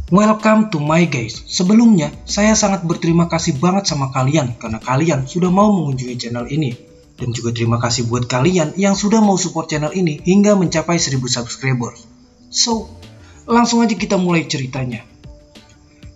Welcome to my guys. Sebelumnya, saya sangat berterima kasih banget sama kalian karena kalian sudah mau mengunjungi channel ini. Dan juga terima kasih buat kalian yang sudah mau support channel ini hingga mencapai 1000 subscribers. So, langsung aja kita mulai ceritanya.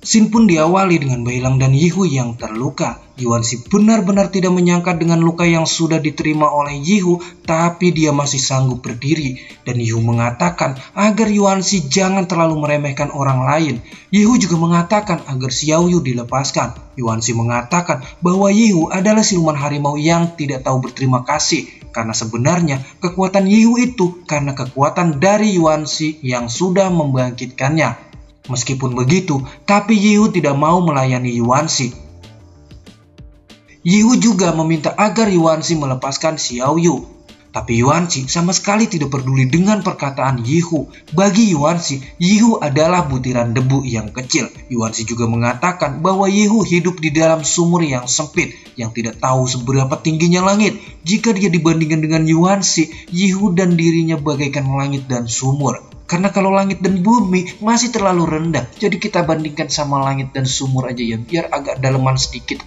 Scene pun diawali dengan Bailang dan Yihu yang terluka. Yuanxi benar-benar tidak menyangka dengan luka yang sudah diterima oleh Yihu, tapi dia masih sanggup berdiri. Dan Yihu mengatakan agar Yuanxi jangan terlalu meremehkan orang lain. Yihu juga mengatakan agar Xiaoyu dilepaskan. Yuanxi mengatakan bahwa Yihu adalah siluman harimau yang tidak tahu berterima kasih. Karena sebenarnya kekuatan Yihu itu karena kekuatan dari Yuanxi yang sudah membangkitkannya. Meskipun begitu, tapi Yihu tidak mau melayani Yuanxi. Yihu juga meminta agar Yuanxi melepaskan Xiaoyu. Tapi Yuanxi sama sekali tidak peduli dengan perkataan Yihu. Bagi Yuanxi, Yihu adalah butiran debu yang kecil. Yuanxi juga mengatakan bahwa Yihu hidup di dalam sumur yang sempit, yang tidak tahu seberapa tingginya langit. Jika dia dibandingkan dengan Yuanxi, Yihu dan dirinya bagaikan langit dan sumur. Karena kalau langit dan bumi masih terlalu rendah, jadi kita bandingkan sama langit dan sumur aja ya, biar agak daleman sedikit.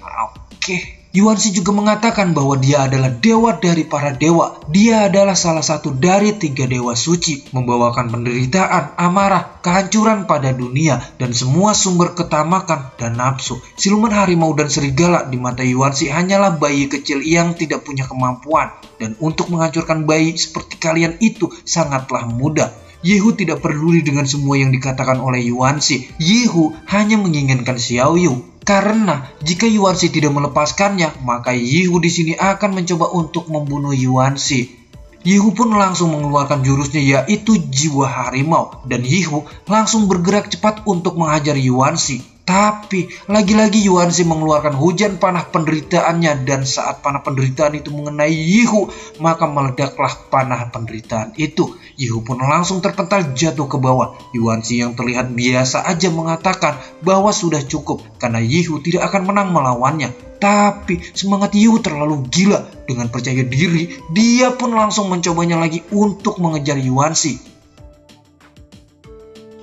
Oke. Yuanxi juga mengatakan bahwa dia adalah dewa dari para dewa. Dia adalah salah satu dari 3 dewa suci, membawakan penderitaan, amarah, kehancuran pada dunia, dan semua sumber ketamakan dan nafsu. Siluman harimau dan serigala di mata Yuanxi hanyalah bayi kecil yang tidak punya kemampuan. Dan untuk menghancurkan bayi seperti kalian itu sangatlah mudah. Yihu tidak peduli dengan semua yang dikatakan oleh Yuanxi. Yihu hanya menginginkan Xiaoyu. Karena jika Yuanxi tidak melepaskannya, maka Yihu di sini akan mencoba untuk membunuh Yuanxi. Yihu pun langsung mengeluarkan jurusnya yaitu jiwa harimau. Dan Yihu langsung bergerak cepat untuk menghajar Yuanxi. Tapi lagi-lagi Yuanxi mengeluarkan hujan panah penderitaannya, dan saat panah penderitaan itu mengenai Yihu, maka meledaklah panah penderitaan itu. Yihu pun langsung terpental jatuh ke bawah. Yuanxi yang terlihat biasa aja mengatakan bahwa sudah cukup karena Yihu tidak akan menang melawannya. Tapi semangat Yihu terlalu gila. Dengan percaya diri, dia pun langsung mencobanya lagi untuk mengejar Yuanxi.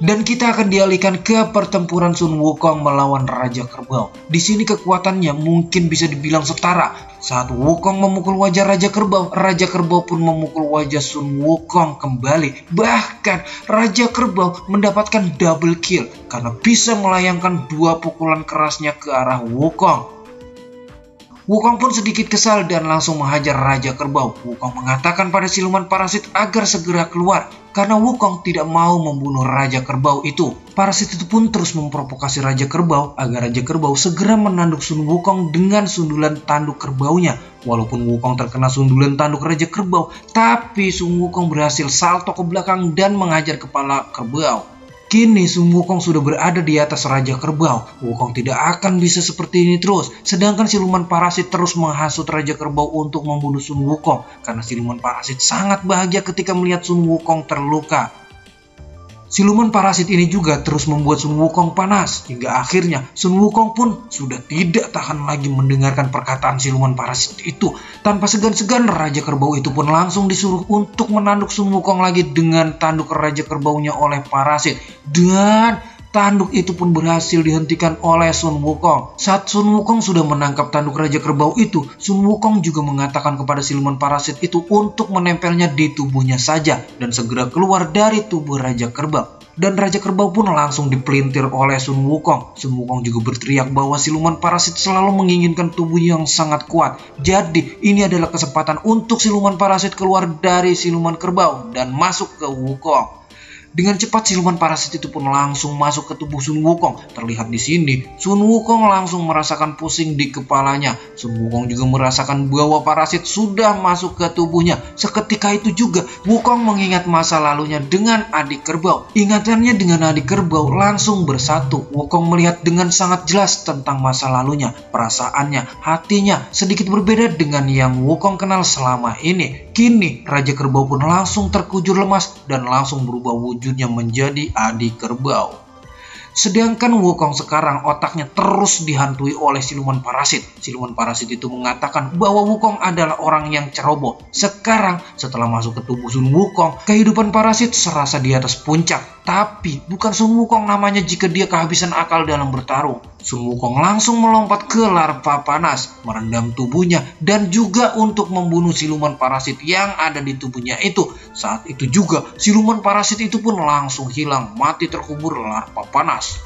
Dan kita akan dialihkan ke pertempuran Sun Wukong melawan Raja Kerbau. Di sini kekuatannya mungkin bisa dibilang setara. Saat Wukong memukul wajah Raja Kerbau pun memukul wajah Sun Wukong kembali. Bahkan Raja Kerbau mendapatkan double kill karena bisa melayangkan 2 pukulan kerasnya ke arah Wukong. Wukong pun sedikit kesal dan langsung menghajar Raja Kerbau. Wukong mengatakan pada siluman parasit agar segera keluar karena Wukong tidak mau membunuh Raja Kerbau itu. Parasit itu pun terus memprovokasi Raja Kerbau agar Raja Kerbau segera menanduk Sun Wukong dengan sundulan tanduk kerbaunya. Walaupun Wukong terkena sundulan tanduk Raja Kerbau, tapi Sun Wukong berhasil salto ke belakang dan menghajar kepala kerbau. Kini Sun Wukong sudah berada di atas Raja Kerbau. Wukong tidak akan bisa seperti ini terus. Sedangkan siluman parasit terus menghasut Raja Kerbau untuk membunuh Sun Wukong. Karena siluman parasit sangat bahagia ketika melihat Sun Wukong terluka. Siluman parasit ini juga terus membuat Sun Wukong panas. Hingga akhirnya Sun Wukong pun sudah tidak tahan lagi mendengarkan perkataan siluman parasit itu. Tanpa segan-segan Raja Kerbau itu pun langsung disuruh untuk menanduk Sun Wukong lagi dengan tanduk Raja Kerbaunya oleh parasit. Dan tanduk itu pun berhasil dihentikan oleh Sun Wukong. Saat Sun Wukong sudah menangkap tanduk Raja Kerbau itu, Sun Wukong juga mengatakan kepada siluman parasit itu untuk menempelnya di tubuhnya saja dan segera keluar dari tubuh Raja Kerbau. Dan Raja Kerbau pun langsung dipelintir oleh Sun Wukong. Sun Wukong juga berteriak bahwa siluman parasit selalu menginginkan tubuh yang sangat kuat. Jadi ini adalah kesempatan untuk siluman parasit keluar dari siluman kerbau dan masuk ke Wukong. Dengan cepat siluman parasit itu pun langsung masuk ke tubuh Sun Wukong. Terlihat di sini, Sun Wukong langsung merasakan pusing di kepalanya. Sun Wukong juga merasakan bahwa parasit sudah masuk ke tubuhnya. Seketika itu juga Wukong mengingat masa lalunya dengan adik kerbau. Ingatannya dengan adik kerbau langsung bersatu. Wukong melihat dengan sangat jelas tentang masa lalunya, perasaannya, hatinya sedikit berbeda dengan yang Wukong kenal selama ini. Kini Raja Kerbau pun langsung terkujur lemas dan langsung berubah wujudnya menjadi adik kerbau. Sedangkan Wukong sekarang otaknya terus dihantui oleh siluman parasit. Siluman parasit itu mengatakan bahwa Wukong adalah orang yang ceroboh. Sekarang setelah masuk ke tubuh Sun Wukong, kehidupan parasit serasa di atas puncak. Tapi bukan Sun Wukong namanya jika dia kehabisan akal dalam bertarung. Sun Wukong langsung melompat ke larva panas, merendam tubuhnya, dan juga untuk membunuh siluman parasit yang ada di tubuhnya itu. Saat itu juga siluman parasit itu pun langsung hilang, mati terkubur larva panas.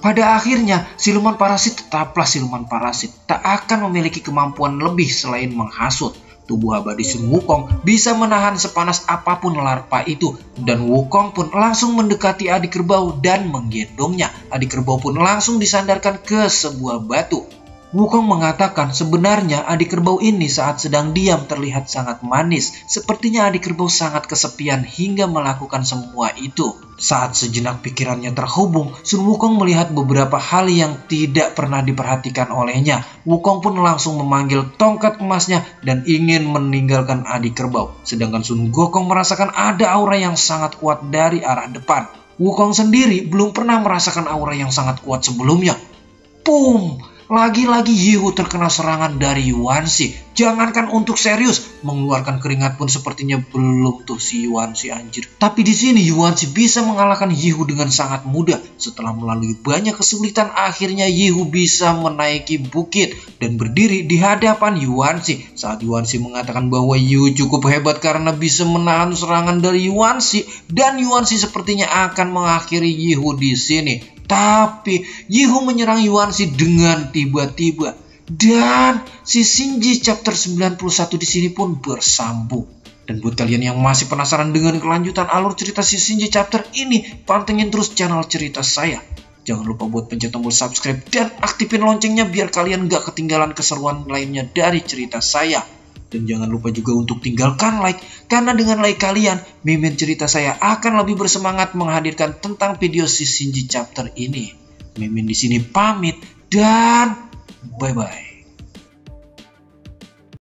Pada akhirnya, siluman parasit tetaplah siluman parasit, tak akan memiliki kemampuan lebih selain menghasut. Tubuh abadi Sun Wukong bisa menahan sepanas apapun larva itu, dan Wukong pun langsung mendekati adik kerbau dan menggendongnya. Adik kerbau pun langsung disandarkan ke sebuah batu. Wukong mengatakan sebenarnya adik kerbau ini saat sedang diam terlihat sangat manis. Sepertinya adik kerbau sangat kesepian hingga melakukan semua itu. Saat sejenak pikirannya terhubung, Sun Wukong melihat beberapa hal yang tidak pernah diperhatikan olehnya. Wukong pun langsung memanggil tongkat emasnya dan ingin meninggalkan adik kerbau. Sedangkan Sun Wukong merasakan ada aura yang sangat kuat dari arah depan. Wukong sendiri belum pernah merasakan aura yang sangat kuat sebelumnya. Boom! Lagi-lagi Yihu terkena serangan dari Yuanxi. Jangankan untuk serius, mengeluarkan keringat pun sepertinya belum tuh si Yuanxi anjir. Tapi di sini Yuanxi bisa mengalahkan Yihu dengan sangat mudah. Setelah melalui banyak kesulitan, akhirnya Yihu bisa menaiki bukit dan berdiri di hadapan Yuanxi. Saat Yuanxi mengatakan bahwa Yihu cukup hebat karena bisa menahan serangan dari Yuanxi, dan Yuanxi sepertinya akan mengakhiri Yihu di sini. Tapi Yihu menyerang Yuanxi dengan tiba-tiba, dan si Shinji chapter 91 di sini pun bersambung. Dan buat kalian yang masih penasaran dengan kelanjutan alur cerita si Shinji chapter ini, pantengin terus channel cerita saya. Jangan lupa buat pencet tombol subscribe dan aktifin loncengnya biar kalian gak ketinggalan keseruan lainnya dari cerita saya. Dan jangan lupa juga untuk tinggalkan like, karena dengan like kalian, Mimin cerita saya akan lebih bersemangat menghadirkan tentang video si Shinji chapter ini. Mimin di sini pamit dan bye-bye.